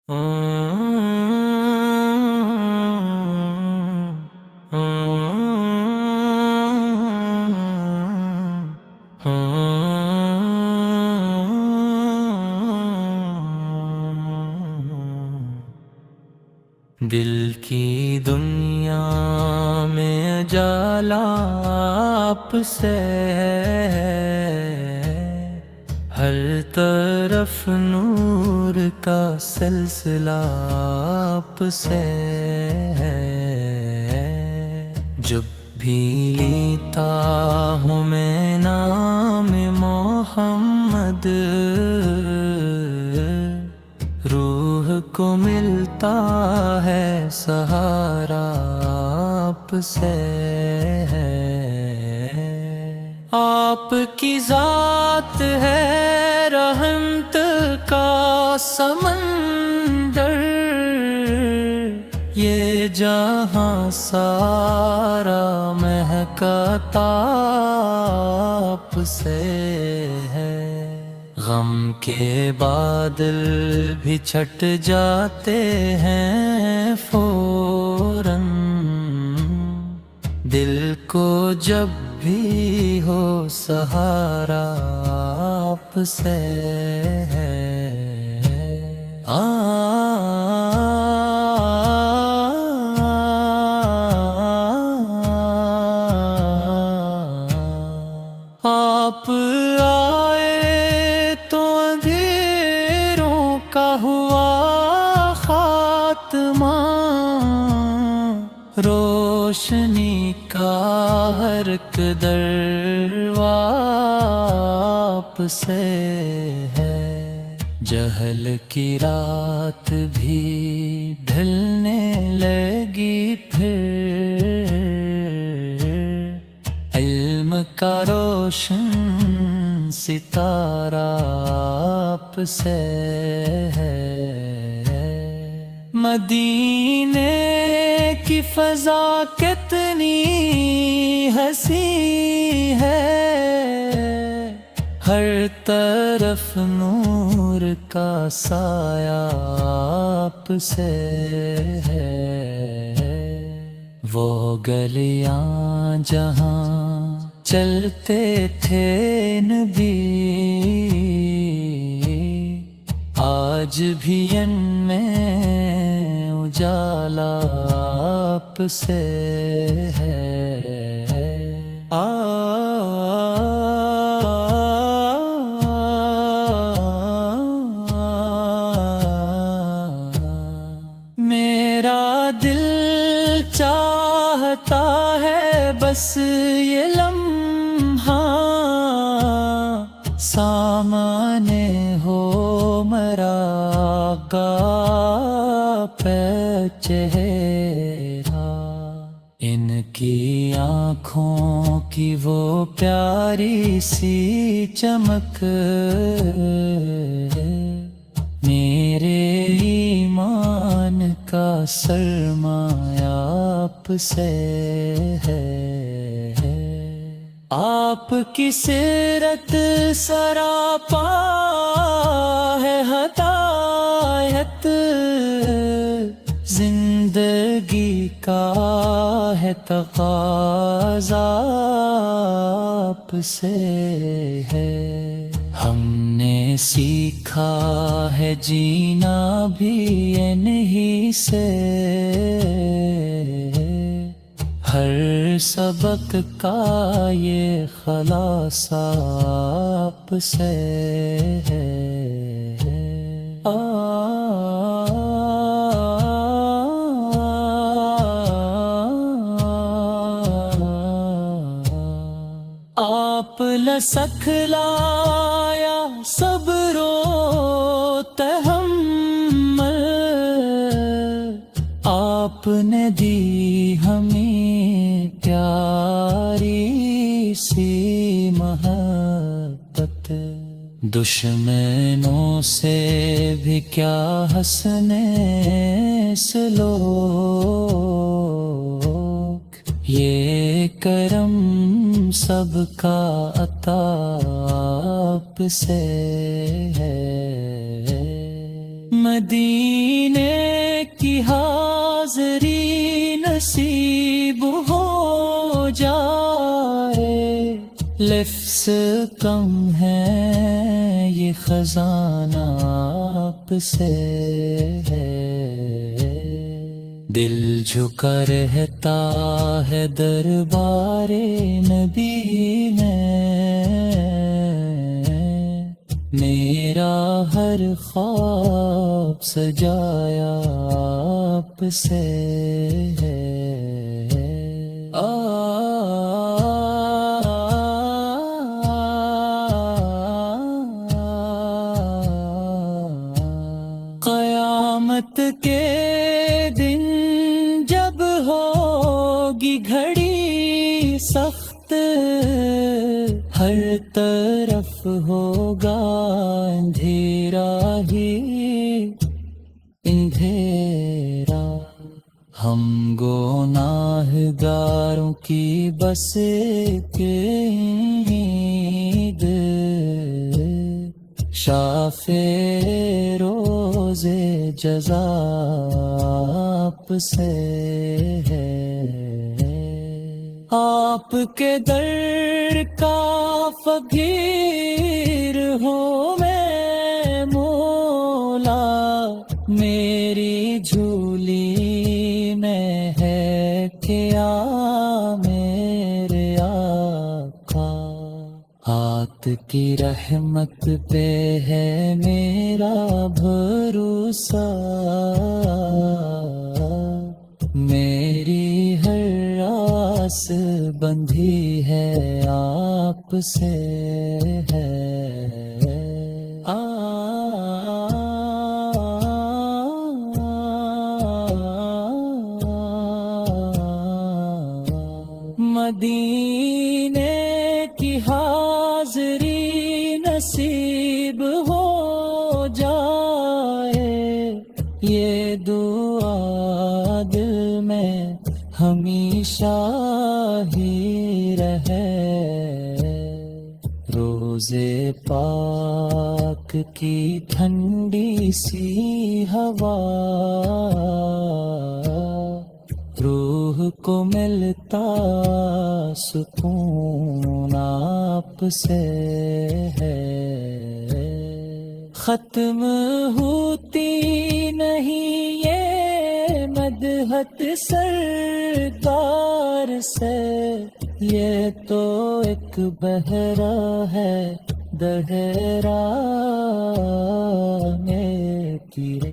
دل کی دنیا میں اجالا آپ سے ہے، ہر طرف نور کا سلسلہ آپ سے ہے۔ جب بھی لیتا ہوں میں نام محمد، روح کو ملتا ہے سہارا آپ سے ہے۔ آپ کی ذات ہے رحمت کا سمندر، یہ جہاں سارا مہکتا آپ سے ہے۔ غم کے بادل بھی چھٹ جاتے ہیں فوراً، دل کو جب بھی ہو سہارا آپ سے ہے۔ آپ آئے تو اندھیروں کا ہوا خاتمہ، روشنی کا ہر قدر آپ سے ہے۔ جہل کی رات بھی ڈھلنے لگی، پھر علم کا روشن ستارہ آپ سے ہے۔ مدینے کی فضا کتنی حسین ہے، ہر طرف نور کا سایہ آپ سے ہے۔ وہ گلیاں جہاں چلتے تھے نبی، آج بھی ان میں اجالا آپ سے ہے۔ میرا دل چاہتا ہے بس یہ لمحہ سامنے ہو میرا آقا پہ چہرہ، ان کی آنکھوں کی وہ پیاری سی چمک میرے ایمان کا سرمایہ آپ سے ہے۔ آپ کی سیرت سراپا ہے ہدایت، زندگی کا ہے تقاضا آپ سے ہے۔ ہم نے سیکھا ہے جینا بھی انہی سے، ہر سبق کا یہ خلاصہ آپ سے ہے۔ آپ نے سکھلایا صبر و تحمل، آپ نے دی ہمیں پیاری سی محبت، دشمنوں سے بھی کیا حسنے سلوک، یہ کرم سب کا عطا آپ سے ہے۔ مدینے کی حاضری نصیب ہو جائے، لفظ کم ہے یہ خزانہ آپ سے ہے، دل جھکا رہتا ہے دربار نبی میں، میرا ہر خواب سجایا آپ سے ہے۔ قیامت کے دن جب ہوگی گھڑی سخت، ہر طرف ہوگا اندھیرا ہی اندھیرا، ہم گناہگاروں کی بس ایک امید، شافع روز جزا آپ سے ہے، آپ کے در کا فقیر ہوں میں مولا، میری جھولی میں ہے کیا میرے آقا، ہاتھ کی رحمت پہ ہے میرا بھروسہ، میری ہر آس بندھی ہے آپ سے ہے۔ مدینے کی حاضری نصیب ہو جائے، یہ دعا دل میں ہمیشہ ہی رہے، روزے پاک کی ٹھنڈی سی ہوا، روح کو ملتا سکون آپ سے ہے، ختم ہوتی نہیں یہ مدحت سرکار سے، یہ تو ایک بہرا ہے درہرا میں تیرے